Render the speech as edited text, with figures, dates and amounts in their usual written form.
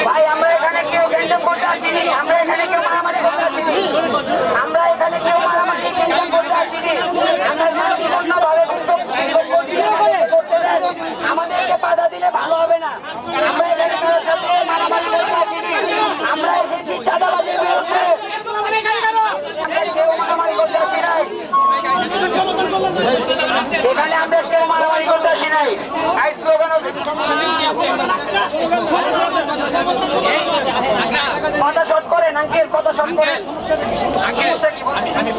ভাই আমরা এখানে কেউ গ্যান্ডাম করতে আসিনি, আমরা এখানে কেউ মারামারি করতে আসিনি, আমরা এখানে কেউ মারামারি গ্যান্ডাম করতে আসিনি। আমরা শান্তিপূর্ণভাবে আমাদেরকে বাধা দিলে ভালো হবে না। আমরা এখানে মারামারি করতে আসিনি, আমরা এসেছি চাঁদাবাজির বিরুদ্ধে। কেউ মারামারি করতে আসি নাই, এখানে আমরা কেউ মারামারি করতে আসি নাই। কথা শর্ট করেন আঙ্কেল, কথা শর্ট করেন।